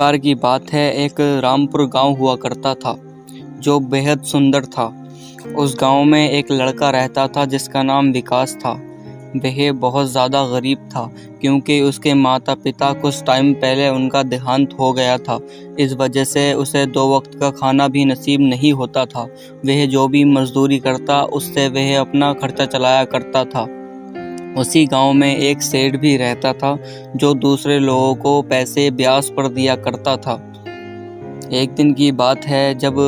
बार की बात है, एक रामपुर गांव हुआ करता था जो बेहद सुंदर था। उस गांव में एक लड़का रहता था जिसका नाम विकास था। वह बहुत ज़्यादा गरीब था क्योंकि उसके माता पिता कुछ टाइम पहले उनका देहांत हो गया था। इस वजह से उसे 2 वक्त का खाना भी नसीब नहीं होता था। वह जो भी मजदूरी करता उससे वह अपना खर्चा चलाया करता था। उसी गांव में एक सेठ भी रहता था जो दूसरे लोगों को पैसे ब्याज पर दिया करता था। एक दिन की बात है, जब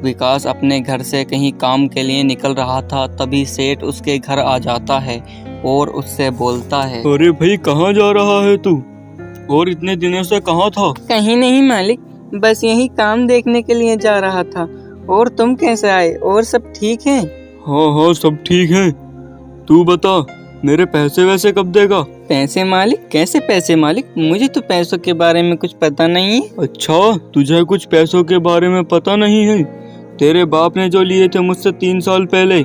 विकास अपने घर से कहीं काम के लिए निकल रहा था, तभी सेठ उसके घर आ जाता है और उससे बोलता है, अरे भाई, कहाँ जा रहा है तू? और इतने दिनों से कहाँ था? कहीं नहीं मालिक, बस यही काम देखने के लिए जा रहा था। और तुम कैसे आए? और सब ठीक है? हाँ, सब ठीक है। तू बता, मेरे पैसे वैसे कब देगा? पैसे मालिक? कैसे पैसे मालिक? मुझे तो पैसों के बारे में कुछ पता नहीं है। अच्छा, तुझे कुछ पैसों के बारे में पता नहीं है? तेरे बाप ने जो लिए थे मुझसे 3 साल पहले,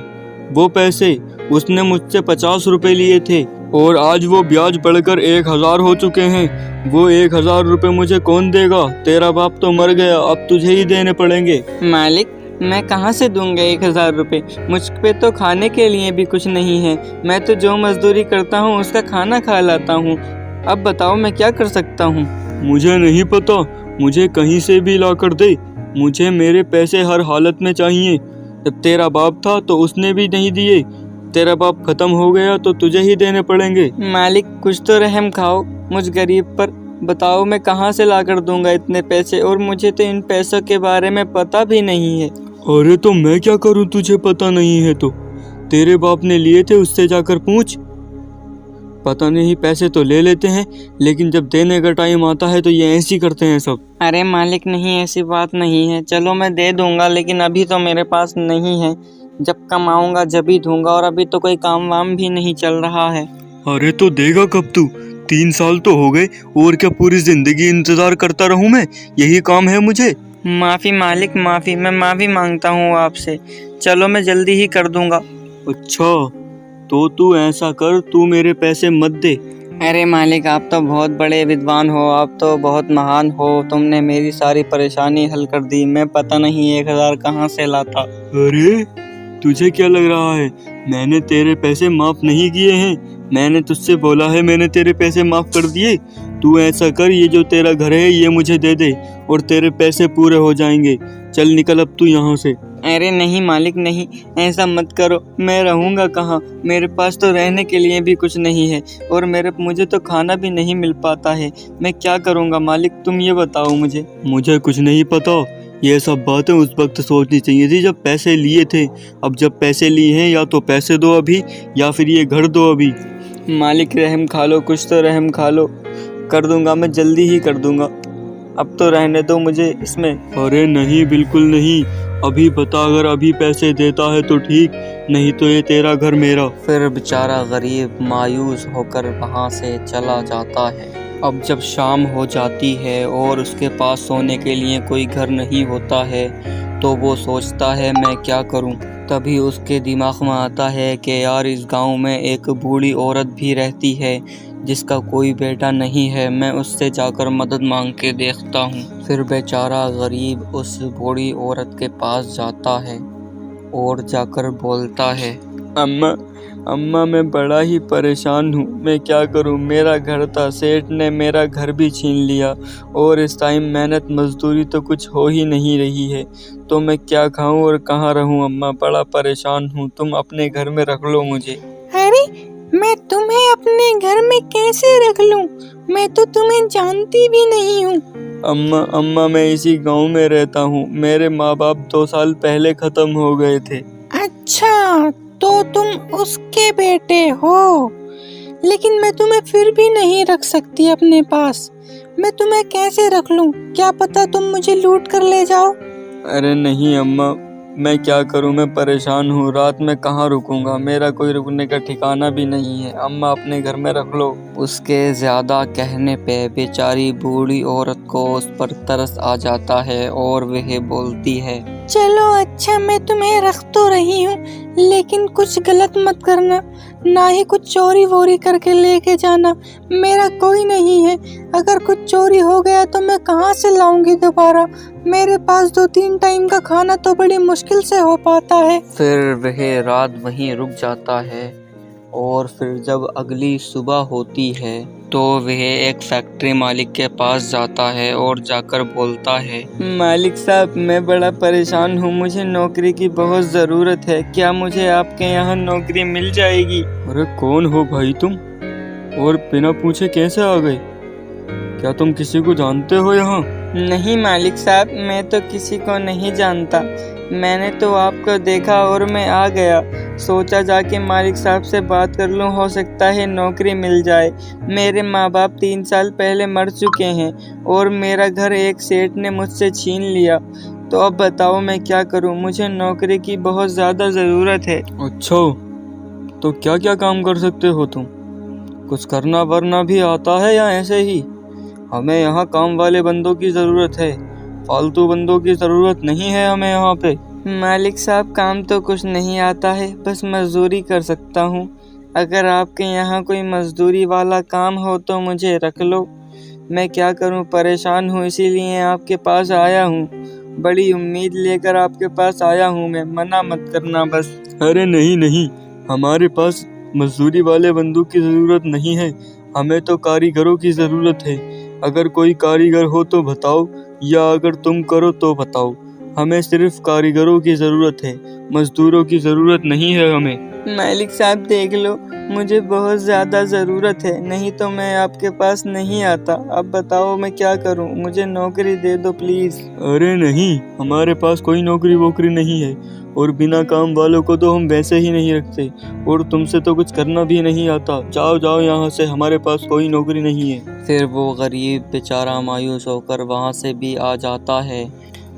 वो पैसे उसने मुझसे 50 रुपए लिए थे और आज वो ब्याज बढ़कर 1000 हो चुके हैं। वो 1000 रुपए मुझे कौन देगा? तेरा बाप तो मर गया, अब तुझे ही देने पड़ेंगे। मालिक, मैं कहाँ से दूंगा 1000 रुपए? मुझ पे तो खाने के लिए भी कुछ नहीं है। मैं तो जो मजदूरी करता हूँ उसका खाना खा लाता हूँ। अब बताओ मैं क्या कर सकता हूँ? मुझे नहीं पता, मुझे कहीं से भी ला कर दे। मुझे मेरे पैसे हर हालत में चाहिए। जब तेरा बाप था तो उसने भी नहीं दिए, तेरा बाप खत्म हो गया तो तुझे ही देने पड़ेंगे। मालिक, कुछ तो रहम खाओ मुझ गरीब पर। बताओ मैं कहाँ से ला कर दूंगा इतने पैसे, और मुझे तो इन पैसों के बारे में पता भी नहीं है। अरे तो मैं क्या करूं, तुझे पता नहीं है तो? तेरे बाप ने लिए थे, उससे जाकर पूछ। पता नहीं, पैसे तो ले लेते हैं लेकिन जब देने का टाइम आता है तो ये ऐसे ही करते हैं सब। अरे मालिक, नहीं, ऐसी बात नहीं है। चलो मैं दे दूंगा, लेकिन अभी तो मेरे पास नहीं है। जब कमाऊंगा जब ही दूंगा, और अभी तो कोई काम वाम भी नहीं चल रहा है। अरे तो देगा कब तू? 3 साल तो हो गए, और क्या पूरी जिंदगी इंतजार करता रहूं मैं? यही काम है मुझे। माफी मालिक, माफी। मैं माफी मांगता हूँ आपसे। चलो मैं जल्दी ही कर दूंगा। अच्छा, तो तू ऐसा कर, तू मेरे पैसे मत दे। अरे मालिक, आप तो बहुत बड़े विद्वान हो, आप तो बहुत महान हो। तुमने मेरी सारी परेशानी हल कर दी। मैं पता नहीं 1000 कहाँ से लाता। अरे तुझे क्या लग रहा है, मैंने तेरे पैसे माफ नहीं किए हैं? मैंने तुझसे बोला है, मैंने तेरे पैसे माफ कर दिए। तू ऐसा कर, ये जो तेरा घर है ये मुझे दे दे और तेरे पैसे पूरे हो जाएंगे। चल निकल अब तू यहाँ से। अरे नहीं मालिक, नहीं, ऐसा मत करो। मैं रहूँगा कहाँ? मेरे पास तो रहने के लिए भी कुछ नहीं है, और मुझे तो खाना भी नहीं मिल पाता है। मैं क्या करूँगा मालिक, तुम ये बताओ मुझे। मुझे कुछ नहीं पता। ये सब बातें उस वक्त सोचनी चाहिए थी जब पैसे लिए थे। अब जब पैसे लिए हैं, या तो पैसे दो अभी, या फिर ये घर दो अभी। मालिक रहम खा लो, कुछ तो रहम खा लो। कर दूंगा, मैं जल्दी ही कर दूंगा। अब तो रहने दो मुझे इसमें। अरे नहीं, बिल्कुल नहीं। अभी बता, अगर अभी पैसे देता है तो ठीक, नहीं तो ये तेरा घर मेरा। फिर बेचारा गरीब मायूस होकर वहाँ से चला जाता है। अब जब शाम हो जाती है और उसके पास सोने के लिए कोई घर नहीं होता है, तो वो सोचता है मैं क्या करूं। तभी उसके दिमाग में आता है कि यार, इस गांव में एक बूढ़ी औरत भी रहती है जिसका कोई बेटा नहीं है। मैं उससे जाकर मदद मांग के देखता हूँ। फिर बेचारा गरीब उस बूढ़ी औरत के पास जाता है और जाकर बोलता है, अम्मा, मैं बड़ा ही परेशान हूँ। मैं क्या करूँ? मेरा घर था, सेठ ने मेरा घर भी छीन लिया, और इस टाइम मेहनत मजदूरी तो कुछ हो ही नहीं रही है। तो मैं क्या खाऊं और कहाँ रहूं? अम्मा, बड़ा परेशान हूँ। तुम अपने घर में रख लो मुझे। अरे, मैं तुम्हें अपने घर में कैसे रख लूं? मैं तो तुम्हें जानती भी नहीं हूँ। अम्मा, मैं इसी गांव में रहता हूँ। मेरे माँ बाप 2 साल पहले खत्म हो गए थे। अच्छा, तो तुम उसके बेटे हो। लेकिन मैं तुम्हें फिर भी नहीं रख सकती अपने पास। मैं तुम्हें कैसे रख लूं? क्या पता तुम मुझे लूट कर ले जाओ। अरे नहीं अम्मा, मैं क्या करूं? मैं परेशान हूँ। रात में कहाँ रुकूंगा? मेरा कोई रुकने का ठिकाना भी नहीं है। अम्मा, अपने घर में रख लो। उसके ज़्यादा कहने पे बेचारी बूढ़ी औरत को उस पर तरस आ जाता है और वह बोलती है, चलो अच्छा, मैं तुम्हें रख तो रही हूँ, लेकिन कुछ गलत मत करना। ना ही कुछ चोरी वोरी करके लेके जाना। मेरा कोई नहीं है, अगर कुछ चोरी हो गया तो मैं कहाँ से लाऊंगी दोबारा। मेरे पास 2-3 टाइम का खाना तो बड़ी मुश्किल से हो पाता है। फिर वह रात वहीं रुक जाता है और फिर जब अगली सुबह होती है तो वह एक फैक्ट्री मालिक के पास जाता है और जाकर बोलता है, मालिक साहब, मैं बड़ा परेशान हूँ, मुझे नौकरी की बहुत ज़रूरत है, क्या मुझे आपके यहाँ नौकरी मिल जाएगी? अरे कौन हो भाई तुम, और बिना पूछे कैसे आ गए? क्या तुम किसी को जानते हो यहाँ? नहीं मालिक साहब, मैं तो किसी को नहीं जानता, मैंने तो आपको देखा और मैं आ गया। सोचा जाके मालिक साहब से बात कर लूँ, हो सकता है नौकरी मिल जाए। मेरे माँ बाप 3 साल पहले मर चुके हैं और मेरा घर एक सेठ ने मुझसे छीन लिया। तो अब बताओ मैं क्या करूँ, मुझे नौकरी की बहुत ज़्यादा ज़रूरत है। अच्छा, तो क्या क्या काम कर सकते हो तुम? कुछ करना वरना भी आता है या ऐसे ही? हमें यहाँ काम वाले बंदों की ज़रूरत है, फालतू बंदों की ज़रूरत नहीं है हमें यहाँ पे। मालिक साहब, काम तो कुछ नहीं आता है, बस मजदूरी कर सकता हूँ। अगर आपके यहाँ कोई मजदूरी वाला काम हो तो मुझे रख लो। मैं क्या करूँ, परेशान हूँ, इसीलिए आपके पास आया हूँ। बड़ी उम्मीद लेकर आपके पास आया हूँ मैं, मना मत करना बस। अरे नहीं, हमारे पास मजदूरी वाले बंदों की ज़रूरत नहीं है, हमें तो कारीगरों की ज़रूरत है। अगर कोई कारीगर हो तो बताओ, या अगर तुम करो तो बताओ। हमें सिर्फ कारीगरों की ज़रूरत है, मजदूरों की ज़रूरत नहीं है हमें। मालिक साहब देख लो, मुझे बहुत ज़्यादा ज़रूरत है, नहीं तो मैं आपके पास नहीं आता। अब बताओ मैं क्या करूं, मुझे नौकरी दे दो प्लीज़। अरे नहीं, हमारे पास कोई नौकरी वोकरी नहीं है, और बिना काम वालों को तो हम वैसे ही नहीं रखते, और तुमसे तो कुछ करना भी नहीं आता। जाओ जाओ यहाँ से, हमारे पास कोई नौकरी नहीं है। फिर वो गरीब बेचारा मायूस होकर वहाँ से भी आ जाता है।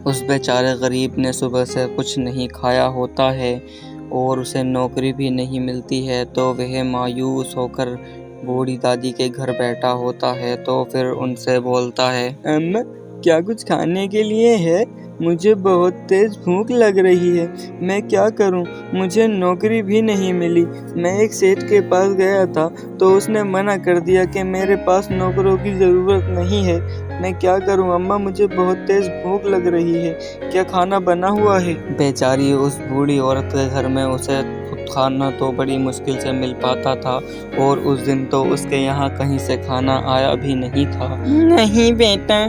उस बेचारे गरीब ने सुबह से कुछ नहीं खाया होता है और उसे नौकरी भी नहीं मिलती है, तो वह मायूस होकर बूढ़ी दादी के घर बैठा होता है। तो फिर उनसे बोलता है, अम्मा, क्या कुछ खाने के लिए है? मुझे बहुत तेज़ भूख लग रही है, मैं क्या करूं? मुझे नौकरी भी नहीं मिली। मैं एक सेठ के पास गया था तो उसने मना कर दिया कि मेरे पास नौकरों की ज़रूरत नहीं है। मैं क्या करूं अम्मा, मुझे बहुत तेज़ भूख लग रही है, क्या खाना बना हुआ है? बेचारी उस बूढ़ी औरत के घर में उसे खुद खाना तो बड़ी मुश्किल से मिल पाता था, और उस दिन तो उसके यहाँ कहीं से खाना आया भी नहीं था। नहीं बेटा,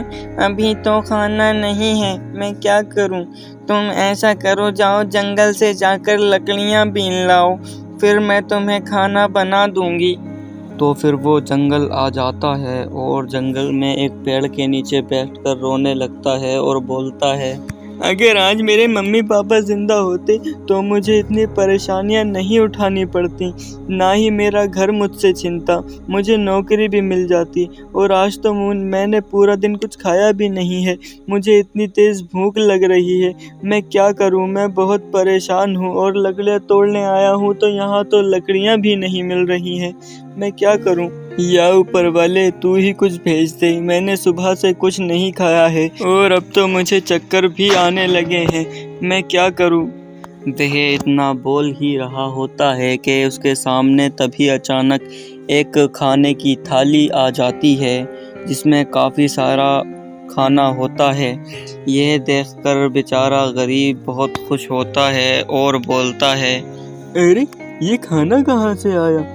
अभी तो खाना नहीं है, मैं क्या करूं? तुम ऐसा करो, जाओ जंगल से जाकर लकड़ियां बीन लाओ, फिर मैं तुम्हें खाना बना दूंगी। तो फिर वो जंगल आ जाता है और जंगल में एक पेड़ के नीचे बैठकर रोने लगता है और बोलता है, अगर आज मेरे मम्मी पापा जिंदा होते तो मुझे इतनी परेशानियां नहीं उठानी पड़ती, ना ही मेरा घर मुझसे छिनता, मुझे नौकरी भी मिल जाती। और आज तो मैंने पूरा दिन कुछ खाया भी नहीं है, मुझे इतनी तेज़ भूख लग रही है, मैं क्या करूं? मैं बहुत परेशान हूं और लकड़ियां तोड़ने आया हूं तो यहाँ तो लकड़ियां भी नहीं मिल रही हैं, मैं क्या करूं? या ऊपर वाले तू ही कुछ भेज दे, मैंने सुबह से कुछ नहीं खाया है और अब तो मुझे चक्कर भी आने लगे हैं, मैं क्या करूं? वह इतना बोल ही रहा होता है कि उसके सामने तभी अचानक एक खाने की थाली आ जाती है जिसमें काफ़ी सारा खाना होता है। यह देखकर बेचारा गरीब बहुत खुश होता है और बोलता है, अरे ये खाना कहाँ से आया?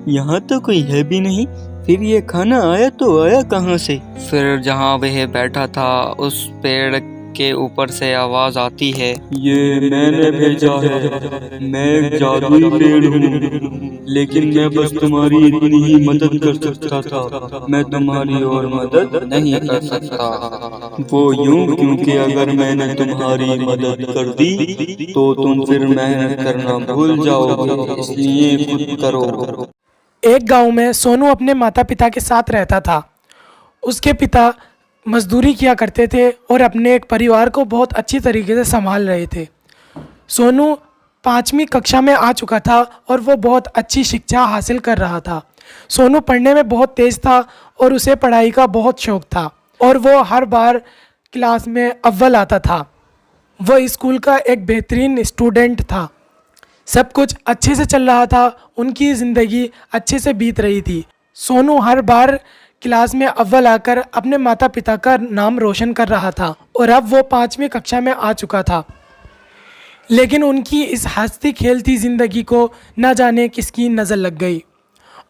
यहाँ तो कोई है भी नहीं, फिर ये खाना आया तो आया कहाँ से? फिर जहाँ वह बैठा था उस पेड़ के ऊपर से आवाज़ आती है, ये मैंने भेजा है, मैं एक जादुई पेड़ हूँ, लेकिन मैं बस तुम्हारी इतनी ही मदद कर सकता था, मैं तुम्हारी और मदद नहीं कर सकता। वो यूं क्योंकि अगर मैंने तुम्हारी मदद कर दी तो तुम फिर मेहनत करना भूल जाओगे, इसलिए खुद करो। एक गांव में सोनू अपने माता पिता के साथ रहता था। उसके पिता मजदूरी किया करते थे और अपने एक परिवार को बहुत अच्छी तरीके से संभाल रहे थे। सोनू 5वीं कक्षा में आ चुका था और वो बहुत अच्छी शिक्षा हासिल कर रहा था। सोनू पढ़ने में बहुत तेज़ था और उसे पढ़ाई का बहुत शौक़ था और वो हर बार क्लास में अव्वल आता था। वह स्कूल का एक बेहतरीन स्टूडेंट था। सब कुछ अच्छे से चल रहा था, उनकी ज़िंदगी अच्छे से बीत रही थी। सोनू हर बार क्लास में अव्वल आकर अपने माता पिता का नाम रोशन कर रहा था और अब वो 5वीं कक्षा में आ चुका था। लेकिन उनकी इस हंसती खेलती ज़िंदगी को न जाने किसकी नज़र लग गई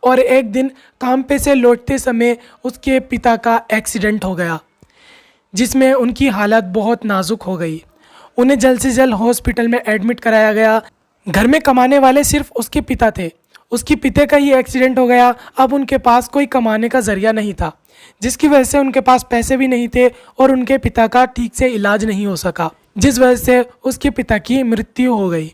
और एक दिन काम पे से लौटते समय उसके पिता का एक्सीडेंट हो गया, जिसमें उनकी हालत बहुत नाजुक हो गई। उन्हें जल्द से जल्द हॉस्पिटल में एडमिट कराया गया। घर में कमाने वाले सिर्फ उसके पिता थे। उसके पिता का ही एक्सीडेंट हो गया। अब उनके पास कोई कमाने का ज़रिया नहीं था, जिसकी वजह से उनके पास पैसे भी नहीं थे और उनके पिता का ठीक से इलाज नहीं हो सका, जिस वजह से उसके पिता की मृत्यु हो गई।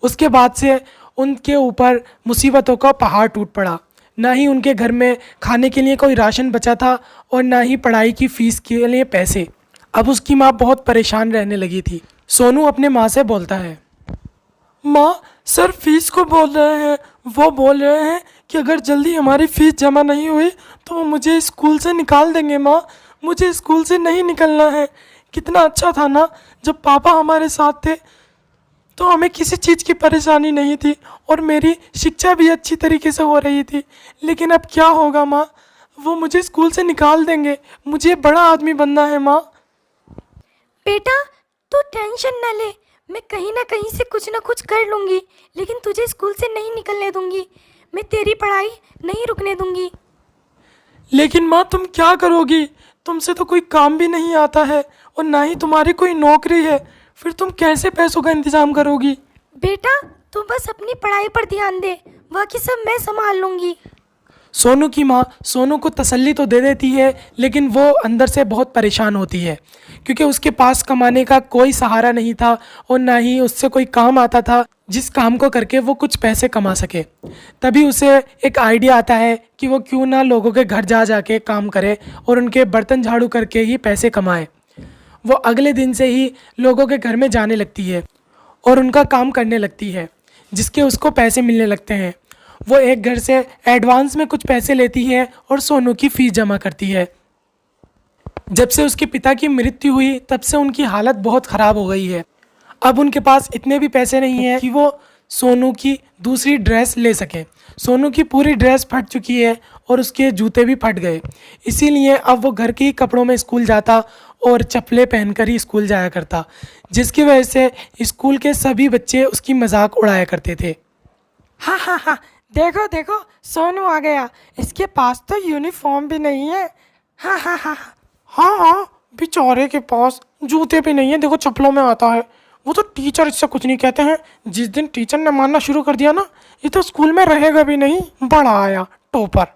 उसके बाद से उनके ऊपर मुसीबतों का पहाड़ टूट पड़ा। ना ही उनके घर में खाने के लिए कोई राशन बचा था और ना ही पढ़ाई की फ़ीस के लिए पैसे। अब उसकी माँ बहुत परेशान रहने लगी थी। सोनू अपने माँ से बोलता है, माँ सर फीस को बोल रहे हैं, वो बोल रहे हैं कि अगर जल्दी हमारी फ़ीस जमा नहीं हुई तो वो मुझे स्कूल से निकाल देंगे। माँ मुझे स्कूल से नहीं निकलना है। कितना अच्छा था ना जब पापा हमारे साथ थे तो हमें किसी चीज़ की परेशानी नहीं थी और मेरी शिक्षा भी अच्छी तरीके से हो रही थी। लेकिन अब क्या होगा माँ, वो मुझे स्कूल से निकाल देंगे। मुझे बड़ा आदमी बनना है माँ। बेटा तू टेंशन न ले, मैं कहीं ना कहीं से कुछ ना कुछ कर लूँगी, लेकिन तुझे स्कूल से नहीं निकलने दूँगी। मैं तेरी पढ़ाई नहीं रुकने दूँगी। लेकिन माँ तुम क्या करोगी? तुमसे तो कोई काम भी नहीं आता है और ना ही तुम्हारी कोई नौकरी है, फिर तुम कैसे पैसों का इंतज़ाम करोगी? बेटा तू बस अपनी पढ़ाई पर ध्यान दे, बाकी सब मैं संभाल लूँगी। सोनू की माँ सोनू को तसल्ली तो दे देती है, लेकिन वो अंदर से बहुत परेशान होती है क्योंकि उसके पास कमाने का कोई सहारा नहीं था और ना ही उससे कोई काम आता था जिस काम को करके वो कुछ पैसे कमा सके। तभी उसे एक आइडिया आता है कि वो क्यों ना लोगों के घर जा जाके काम करे और उनके बर्तन झाड़ू करके ही पैसे कमाए। वो अगले दिन से ही लोगों के घर में जाने लगती है और उनका काम करने लगती है, जिसके उसको पैसे मिलने लगते हैं। वो एक घर से एडवांस में कुछ पैसे लेती है और सोनू की फ़ीस जमा करती है। जब से उसके पिता की मृत्यु हुई तब से उनकी हालत बहुत ख़राब हो गई है। अब उनके पास इतने भी पैसे नहीं हैं कि वो सोनू की दूसरी ड्रेस ले सकें। सोनू की पूरी ड्रेस फट चुकी है और उसके जूते भी फट गए। इसीलिए अब वो घर के ही कपड़ों में स्कूल जाता और चप्पलें पहनकर ही स्कूल जाया करता, जिसकी वजह से स्कूल के सभी बच्चे उसकी मजाक उड़ाया करते थे। हाँ हाँ हाँ, देखो देखो सोनू आ गया, इसके पास तो यूनिफॉर्म भी नहीं है। हाँ हाँ हाँ हाँ हाँ, बेचारे के पास जूते भी नहीं है, देखो चप्पलों में आता है। वो तो टीचर इससे कुछ नहीं कहते हैं। जिस दिन टीचर ने मारना शुरू कर दिया ना, ये तो स्कूल में रहेगा भी नहीं, बड़ा आया टॉपर।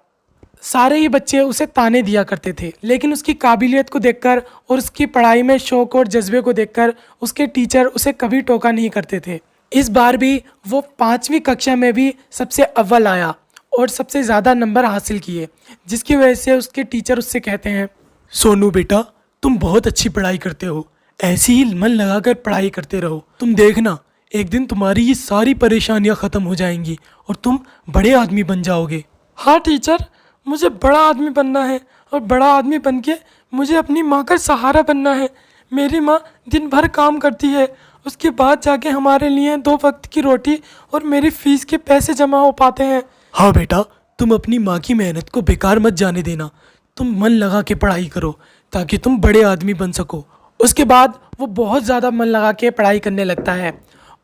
सारे ही बच्चे उसे ताने दिया करते थे, लेकिन उसकी काबिलियत को देखकर और उसकी पढ़ाई में शौक और जज्बे को देखकर उसके टीचर उसे कभी टोका नहीं करते थे। इस बार भी वो 5वीं कक्षा में भी सबसे अव्वल आया और सबसे ज़्यादा नंबर हासिल किए, जिसकी वजह से उसके टीचर उससे कहते हैं, सोनू बेटा तुम बहुत अच्छी पढ़ाई करते हो, ऐसी ही मन लगाकर पढ़ाई करते रहो। तुम देखना एक दिन तुम्हारी ये सारी परेशानियां ख़त्म हो जाएंगी और तुम बड़े आदमी बन जाओगे। हाँ टीचर, मुझे बड़ा आदमी बनना है और बड़ा आदमी बन के मुझे अपनी माँ का सहारा बनना है। मेरी माँ दिन भर काम करती है, उसके बाद जाके हमारे लिए 2 वक्त की रोटी और मेरी फ़ीस के पैसे जमा हो पाते हैं। हाँ बेटा, तुम अपनी माँ की मेहनत को बेकार मत जाने देना। तुम मन लगा के पढ़ाई करो ताकि तुम बड़े आदमी बन सको। उसके बाद वो बहुत ज़्यादा मन लगा के पढ़ाई करने लगता है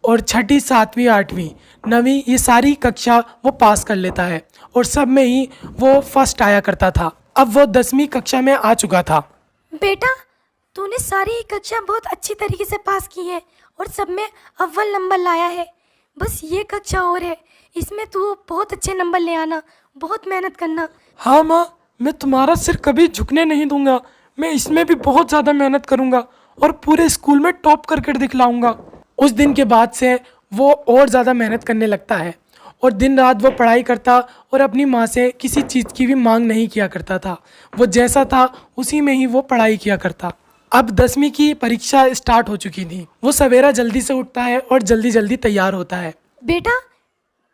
और 6ठी 7वीं 8वीं 9वीं ये सारी कक्षा वो पास कर लेता है और सब में ही वो फर्स्ट आया करता था। अब वो 10वीं कक्षा में आ चुका था। बेटा तूने सारी ही कक्षा बहुत अच्छी तरीके से पास की है और सब में अव्वल नंबर लाया है। बस ये कक्षा और है, इसमें तू बहुत अच्छे नंबर ले आना, बहुत मेहनत करना। हाँ माँ, मैं तुम्हारा सिर कभी झुकने नहीं दूंगा। मैं इसमें भी बहुत ज़्यादा मेहनत करूंगा और पूरे स्कूल में टॉप करके दिखलाऊंगा। उस दिन के बाद से वो और ज़्यादा मेहनत करने लगता है और दिन रात वो पढ़ाई करता और अपनी माँ से किसी चीज़ की भी मांग नहीं किया करता था। वो जैसा था उसी में ही वो पढ़ाई किया करता। अब 10वीं की परीक्षा स्टार्ट हो चुकी थी। वो सवेरा जल्दी से उठता है और जल्दी जल्दी तैयार होता है। बेटा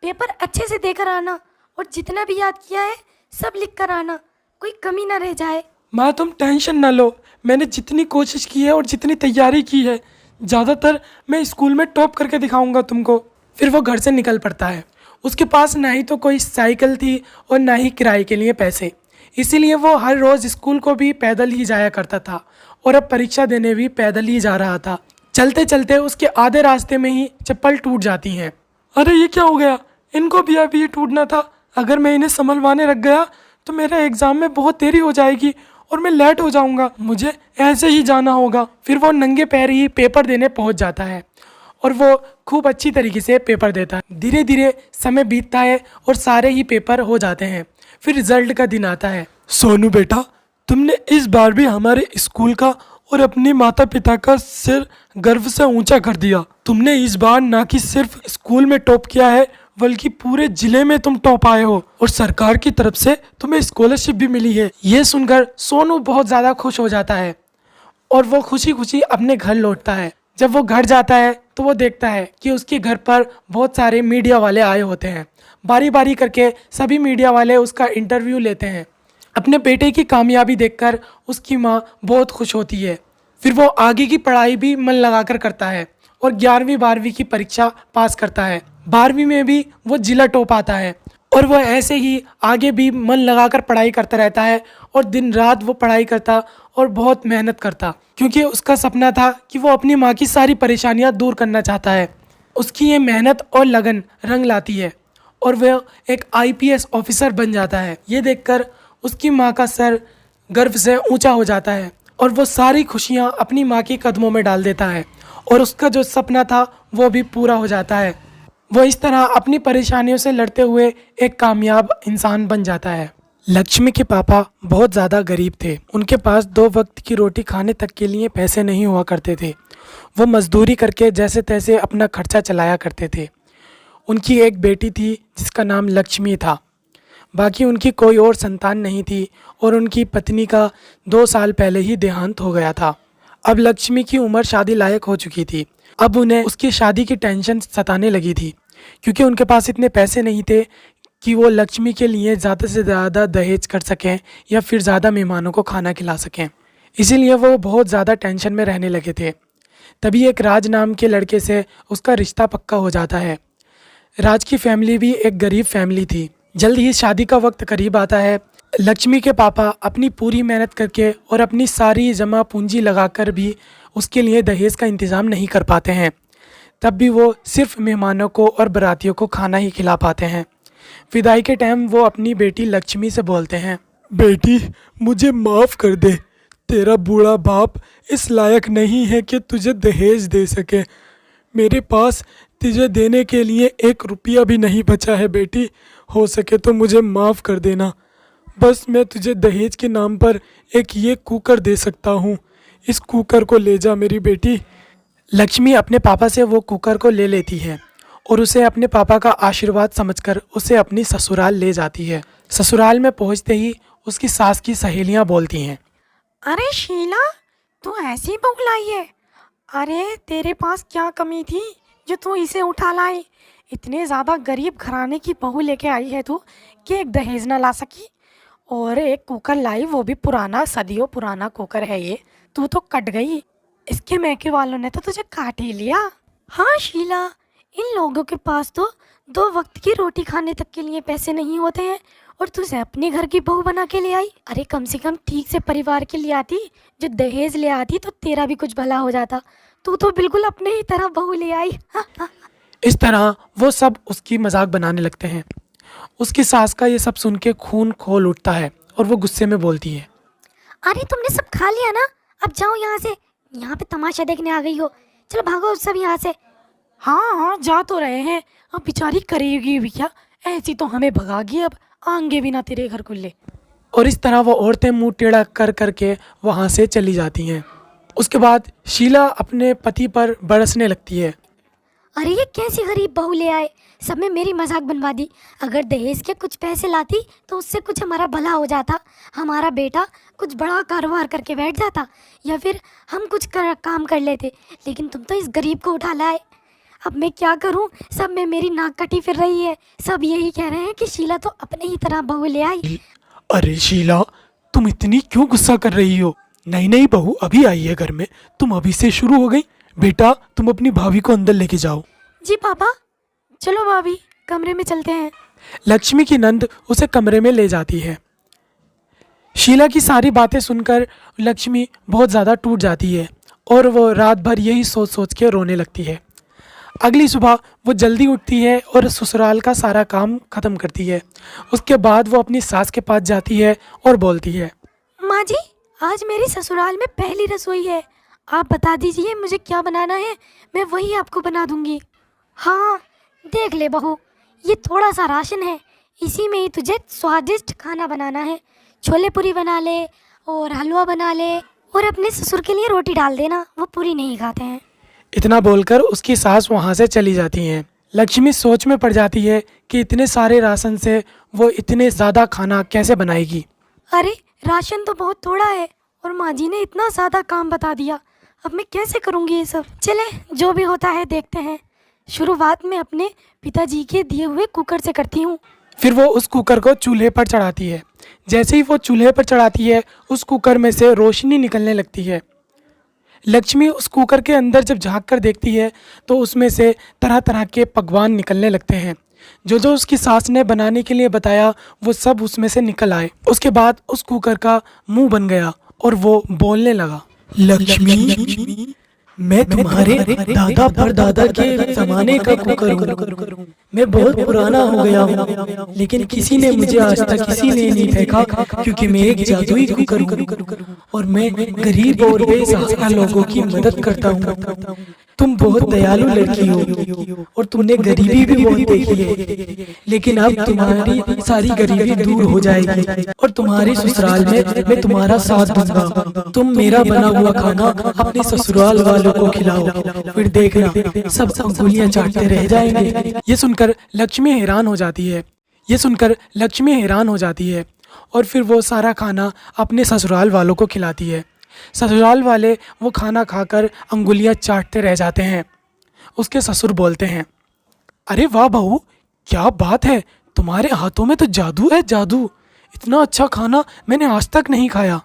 पेपर अच्छे से देकर आना और जितना भी याद किया है सब लिख कर आना, कोई कमी ना रह जाए। माँ तुम टेंशन ना लो, मैंने जितनी कोशिश की है और जितनी तैयारी की है, ज़्यादातर मैं स्कूल में टॉप करके दिखाऊंगा तुमको। फिर वो घर से निकल पड़ता है। उसके पास ना ही तो कोई साइकिल थी और ना ही किराए के लिए पैसे, इसीलिए वो हर रोज़ स्कूल को भी पैदल ही जाया करता था और अब परीक्षा देने भी पैदल ही जा रहा था। चलते चलते उसके आधे रास्ते में ही चप्पल टूट जाती हैं। अरे ये क्या हो गया, इनको भी अभी ये टूटना था। अगर मैं इन्हें संभलवाने रख गया तो मेरे एग्ज़ाम में बहुत देरी हो जाएगी और मैं लेट हो जाऊंगा। मुझे ऐसे ही जाना होगा। फिर वो नंगे पैर ही पेपर देने पहुंच जाता है और वो खूब अच्छी तरीके से पेपर देता है। धीरे धीरे समय बीतता है और सारे ही पेपर हो जाते हैं। फिर रिजल्ट का दिन आता है। सोनू बेटा, तुमने इस बार भी हमारे स्कूल का और अपने माता पिता का सिर गर्व से ऊंचा कर दिया। तुमने इस बार ना कि सिर्फ स्कूल में टॉप किया है बल्कि पूरे जिले में तुम टॉप आए हो और सरकार की तरफ से तुम्हें स्कॉलरशिप भी मिली है। ये सुनकर सोनू बहुत ज़्यादा खुश हो जाता है और वो खुशी खुशी अपने घर लौटता है। जब वो घर जाता है तो वो देखता है कि उसके घर पर बहुत सारे मीडिया वाले आए होते हैं। बारी बारी करके सभी मीडिया वाले उसका इंटरव्यू लेते हैं। अपने बेटे की कामयाबी देखकर उसकी माँ बहुत खुश होती है। फिर वो आगे की पढ़ाई भी मन लगाकर करता है और 11वीं 12वीं की परीक्षा पास करता है। 12वीं में भी वो जिला टॉप आता है और वो ऐसे ही आगे भी मन लगाकर पढ़ाई करता रहता है और दिन रात वो पढ़ाई करता और बहुत मेहनत करता, क्योंकि उसका सपना था कि वो अपनी माँ की सारी परेशानियाँ दूर करना चाहता है। उसकी ये मेहनत और लगन रंग लाती है और वह एक IPS ऑफिसर बन जाता है। ये देखकर उसकी माँ का सर गर्व से ऊंचा हो जाता है और वो सारी खुशियाँ अपनी माँ के कदमों में डाल देता है और उसका जो सपना था वो भी पूरा हो जाता है। वो इस तरह अपनी परेशानियों से लड़ते हुए एक कामयाब इंसान बन जाता है। लक्ष्मी के पापा बहुत ज़्यादा गरीब थे। उनके पास 2 वक्त की रोटी खाने तक के लिए पैसे नहीं हुआ करते थे। वो मजदूरी करके जैसे तैसे अपना खर्चा चलाया करते थे। उनकी एक बेटी थी जिसका नाम लक्ष्मी था। बाकी उनकी कोई और संतान नहीं थी और उनकी पत्नी का 2 साल पहले ही देहांत हो गया था। अब लक्ष्मी की उम्र शादी लायक हो चुकी थी। अब उन्हें उसकी शादी की टेंशन सताने लगी थी, क्योंकि उनके पास इतने पैसे नहीं थे कि वो लक्ष्मी के लिए ज़्यादा से ज़्यादा दहेज कर सकें या फिर ज़्यादा मेहमानों को खाना खिला सकें। इसीलिए वो बहुत ज़्यादा टेंशन में रहने लगे थे। तभी एक राज नाम के लड़के से उसका रिश्ता पक्का हो जाता है। राज की फैमिली भी एक गरीब फैमिली थी। जल्द ही शादी का वक्त करीब आता है। लक्ष्मी के पापा अपनी पूरी मेहनत करके और अपनी सारी जमा पूंजी लगाकर भी उसके लिए दहेज का इंतज़ाम नहीं कर पाते हैं। तब भी वो सिर्फ मेहमानों को और बारातियों को खाना ही खिला पाते हैं। विदाई के टाइम वो अपनी बेटी लक्ष्मी से बोलते हैं, बेटी मुझे माफ़ कर दे। तेरा बूढ़ा बाप इस लायक नहीं है कि तुझे दहेज दे सके। मेरे पास तुझे देने के लिए 1 रुपया भी नहीं बचा है बेटी। हो सके तो मुझे माफ़ कर देना। बस मैं तुझे दहेज के नाम पर एक ये कुकर दे सकता हूँ। इस कुकर को ले जा मेरी बेटी। लक्ष्मी अपने पापा से वो कुकर को ले लेती है और उसे अपने पापा का आशीर्वाद समझकर उसे अपनी ससुराल ले जाती है। ससुराल में पहुंचते ही उसकी सास की सहेलियां बोलती हैं, अरे शीला, तू ऐसी बहू लाई है? अरे तेरे पास क्या कमी थी जो तू इसे उठा लाई? इतने ज़्यादा गरीब घराने की बहू लेके आई है तू कि एक दहेज ना ला सकी और एक कुकर लाई, वो भी पुराना, सदियों पुराना कुकर है ये। तू तो कट गई। इसके मैके वालों ने तो तुझे काट ही लिया। हाँ शीला, इन लोगों के पास तो 2 वक्त की रोटी खाने तक के लिए पैसे नहीं होते हैं और तुझे अपने घर की बहू बना के ले आई। अरे कम से कम ठीक से परिवार के लिए आती, जो दहेज ले आती तो तेरा भी कुछ भला हो जाता। तू तो बिल्कुल अपने ही तरह बहू ले आई। इस तरह वो सब उसकी मजाक बनाने लगते हैं। उसकी सास का ये सब सुन के खून खोल उठता है और वो गुस्से में बोलती है, अरे तुमने सब खा लिया ना, अब जाओ यहाँ से। यहाँ पे तमाशा देखने आ गई हो, चलो भागो सब यहाँ से। हाँ हाँ जा तो रहे हैं, अब बेचारी करेगी भी क्या? ऐसी तो हमें भगागी, अब आएंगे भी ना तेरे घर खुले। और इस तरह वो औरतें मुंह टेढ़ा कर करके वहाँ से चली जाती हैं। उसके बाद शीला अपने पति पर बरसने लगती है। अरे ये कैसी गरीब बहू ले आए, सब में मेरी मजाक बनवा दी। अगर दहेज के कुछ पैसे लाती तो उससे कुछ हमारा भला हो जाता, हमारा बेटा कुछ बड़ा कारोबार करके बैठ जाता या फिर हम कुछ काम कर लेते। लेकिन तुम तो इस गरीब को उठा लाए। अब मैं क्या करूं? सब में मेरी नाक कटी फिर रही है। सब यही कह रहे हैं कि शीला तो अपने ही तरह बहू ले आई। अरे शीला, तुम इतनी क्यों गुस्सा कर रही हो? नई नई बहू अभी आई है घर में, तुम अभी से शुरू हो गई? बेटा तुम अपनी भाभी को अंदर लेके जाओ। जी पापा, चलो भाभी कमरे में चलते हैं। लक्ष्मी की नंद उसे कमरे में ले जाती है। शीला की सारी बातें सुनकर लक्ष्मी बहुत ज़्यादा टूट जाती है और वो रात भर यही सोच सोच के रोने लगती है। अगली सुबह वो जल्दी उठती है और ससुराल का सारा काम ख़त्म करती है। उसके बाद वो अपनी सास के पास जाती है और बोलती है, माँ जी, आज मेरी ससुराल में पहली रसोई है। आप बता दीजिए मुझे क्या बनाना है, मैं वही आपको बना दूंगी। हाँ देख ले बहू, ये थोड़ा सा राशन है, इसी में ही तुझे स्वादिष्ट खाना बनाना है। छोले पूरी बना ले और हलवा बना ले और अपने ससुर के लिए रोटी डाल देना, वो पूरी नहीं खाते हैं। इतना बोलकर उसकी सास वहाँ से चली जाती हैं। लक्ष्मी सोच में पड़ जाती है कि इतने सारे राशन से वो इतने ज़्यादा खाना कैसे बनाएगी। अरे राशन तो बहुत थोड़ा है और माँ जी ने इतना ज़्यादा काम बता दिया, अब मैं कैसे करूँगी ये सब। चले जो भी होता है देखते हैं। शुरुआत में अपने पिताजी के दिए हुए कुकर से करती हूँ। फिर वो उस कुकर को चूल्हे पर चढ़ाती है। जैसे ही वो चूल्हे पर चढ़ाती है उस कुकर में से रोशनी निकलने लगती है। लक्ष्मी उस कुकर के अंदर जब झांक कर देखती है तो उसमें से तरह तरह के पकवान निकलने लगते हैं। जो जो उसकी सास ने बनाने के लिए बताया वो सब उसमें से निकल आए। उसके बाद उस कुकर का मुंह बन गया और वो बोलने लगा, लक्ष्मी, मैं तुम्हारे दादा परदादा के जमाने का कुकर हूँ। मैं बहुत पुराना हो गया हूँ, लेकिन किसी ने मुझे आज तक किसी ने नहीं फेंका, क्योंकि मैं एक जादुई कुकर हूँ और मैं गरीब और बेसहारा लोगों की मदद करता हूँ। तुम बहुत दयालु लड़की हो और तुमने गरीबी भी बहुत देखी है, लेकिन अब तुम्हारी सारी गरीबी दूर हो जाएगी और तुम्हारे ससुराल में मैं तुम्हारा साथ दूंगा। तुम मेरा बना हुआ खाना अपने ससुराल वालों को खिलाओ, फिर देखना सब अंगुलियां चाटते रह जाएंगे। ये सुनकर लक्ष्मी हैरान हो जाती है और फिर वो सारा खाना अपने ससुराल वालों को खिलाती है। ससुराल वाले वो खाना खाकर अंगुलियां चाटते रह जाते हैं। उसके ससुर बोलते हैं, अरे वाह बहू, क्या बात है, तुम्हारे हाथों में तो जादू है, जादू। इतना अच्छा खाना मैंने आज तक नहीं खाया।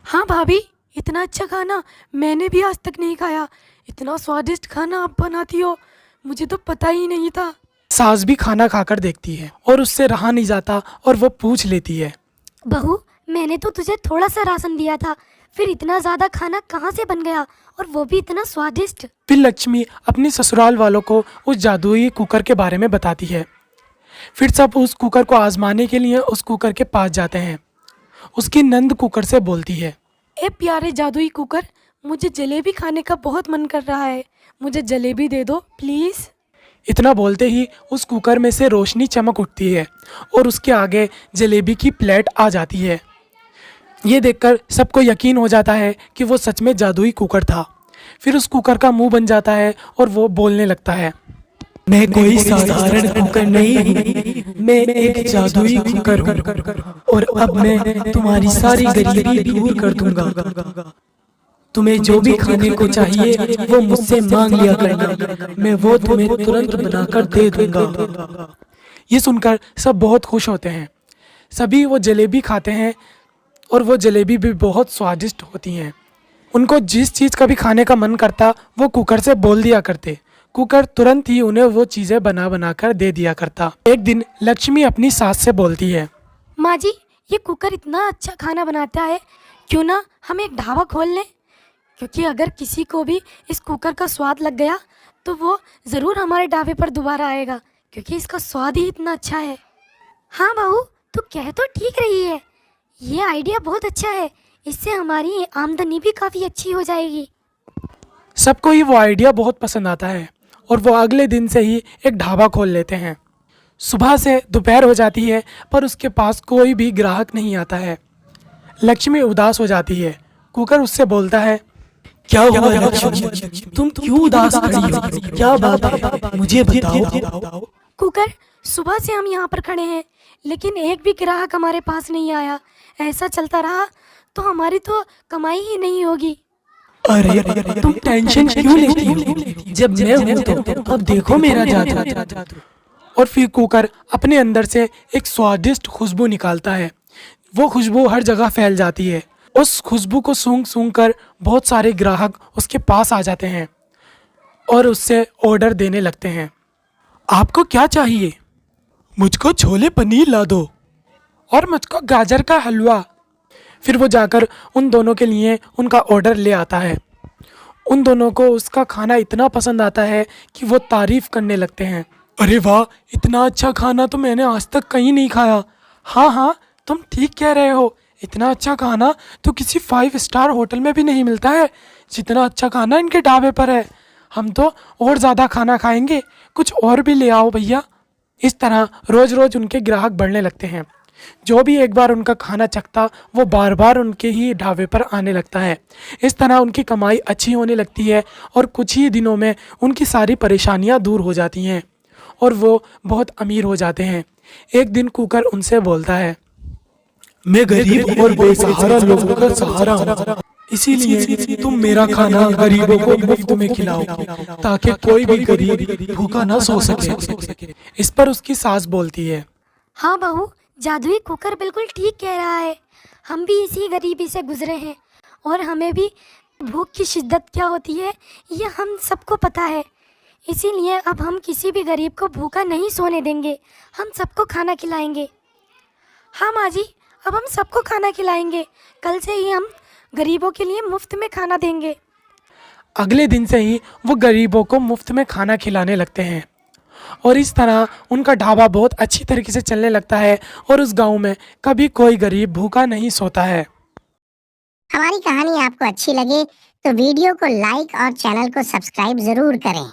हाँ भाभी, इतना अच्छा खाना मैंने भी आज तक नहीं खाया। इतना स्वादिष्ट खाना आप बनाती हो, मुझे तो पता ही नहीं था। सास भी खाना खाकर देखती है और उससे रहा नहीं जाता और वो पूछ लेती है, बहू, मैंने तो तुझे थोड़ा सा राशन दिया था, फिर इतना ज़्यादा खाना कहाँ से बन गया और वो भी इतना स्वादिष्ट। फिर लक्ष्मी अपने ससुराल वालों को उस जादुई कुकर के बारे में बताती है। फिर सब उस कुकर को आजमाने के लिए उस कुकर के पास जाते हैं। उसकी नंद कुकर से बोलती है, ए प्यारे जादुई कुकर, मुझे जलेबी खाने का बहुत मन कर रहा है, मुझे जलेबी दे दो प्लीज़। इतना बोलते ही उस कुकर में से रोशनी चमक उठती है और उसके आगे जलेबी की प्लेट आ जाती है। ये देखकर सबको यकीन हो जाता है कि वो सच में जादुई कुकर था। फिर उस कुकर का मुंह बन जाता है और वो बोलने लगता है, मैं कोई साधारण कुकर नहीं हूँ, मैं एक जादुई कुकर हूँ और अब मैं तुम्हारी सारी गरीबी दूर कर दूंगा। तुम्हें जो भी खाने को चाहिए वो मुझसे मांग लिया करना, मैं वो तुम्हें तुरंत बनाकर दे दूंगा। ये सुनकर सब बहुत खुश होते हैं। सभी वो जलेबी खाते हैं और वो जलेबी भी बहुत स्वादिष्ट होती हैं। उनको जिस चीज़ का भी खाने का मन करता वो कुकर से बोल दिया करते। कुकर तुरंत ही उन्हें वो चीज़ें बना कर दे दिया करता। एक दिन लक्ष्मी अपनी सास से बोलती है, माँ जी, ये कुकर इतना अच्छा खाना बनाता है, क्यों ना हम एक ढाबा खोल लें, क्योंकि अगर किसी को भी इस कुकर का स्वाद लग गया तो वो ज़रूर हमारे ढाबे पर दोबारा आएगा, क्योंकि इसका स्वाद ही इतना अच्छा है। हाँ बहू, तू कह तो ठीक रही है, ये आइडिया बहुत अच्छा है, इससे हमारी आमदनी भी काफ़ी अच्छी हो जाएगी। सबको ही वो आइडिया बहुत पसंद आता है और वो अगले दिन से ही एक ढाबा खोल लेते हैं। सुबह से दोपहर हो जाती है पर उसके पास कोई भी ग्राहक नहीं आता है। लक्ष्मी उदास हो जाती है। कुकर उससे बोलता है, क्या हुआ लक्ष्मी, तुम क्यों उदास खड़ी हो, क्या बात है, मुझे बताओ। कुकर, सुबह से हम यहाँ पर खड़े हैं लेकिन एक भी ग्राहक हमारे पास नहीं आया। ऐसा चलता रहा तो हमारी तो कमाई ही नहीं होगी। अरे तुम टेंशन क्यों लेती हो, जब मैं हूँ तो अब देखो मेरा जादू। और फिर कुकर अपने अंदर से एक स्वादिष्ट खुशबू निकालता है। वो खुशबू हर जगह फैल जाती है। उस खुशबू को सूंघ कर बहुत सारे ग्राहक उसके पास आ जाते हैं और उससे ऑर्डर देने लगते हैं। आपको क्या चाहिए? मुझको छोले पनीर ला दो। और मुझको गाजर का हलवा। फिर वो जाकर उन दोनों के लिए उनका ऑर्डर ले आता है। उन दोनों को उसका खाना इतना पसंद आता है कि वो तारीफ करने लगते हैं। अरे वाह, इतना अच्छा खाना तो मैंने आज तक कहीं नहीं खाया। हाँ हाँ, तुम ठीक कह रहे हो। इतना अच्छा खाना तो किसी 5 स्टार होटल में भी नहीं मिलता है जितना अच्छा खाना इनके ढाबे पर है। हम तो और ज़्यादा खाना खाएंगे, कुछ और भी ले आओ भैया। इस तरह रोज़ रोज़ उनके ग्राहक बढ़ने लगते हैं। जो भी एक बार उनका खाना चखता वो बार बार उनके ही ढाबे पर आने लगता है। इस तरह उनकी कमाई अच्छी होने लगती है और कुछ ही दिनों में उनकी सारी परेशानियां दूर हो जाती हैं और वो बहुत अमीर हो जाते हैं। एक दिन कुकर उनसे बोलता है, मैं गरीब और बेसहारा लोगों का सहारा हूँ, इसीलिए तुम मेरा खाना गरीबों को मुफ्त में खिलाओ ताकि कोई भी गरीब भूखा ना सो सके। इस पर उसकी सास बोलती है, हाँ बहू, जादुई कुकर बिल्कुल ठीक कह रहा है। हम भी इसी गरीबी से गुजरे हैं और हमें भी भूख की शिद्दत क्या होती है ये हम सबको पता है। इसीलिए अब हम किसी भी गरीब को भूखा नहीं सोने देंगे, हम सबको खाना खिलाएंगे। हाँ माँ जी, अब हम सबको खाना खिलाएंगे। कल से ही हम गरीबों के लिए मुफ्त में खाना देंगे। अगले दिन से ही वो गरीबों को मुफ्त में खाना खिलाने लगते हैं और इस तरह उनका ढाबा बहुत अच्छी तरीके से चलने लगता है और उस गांव में कभी कोई गरीब भूखा नहीं सोता है। हमारी कहानी आपको अच्छी लगे तो वीडियो को लाइक और चैनल को सब्सक्राइब जरूर करें।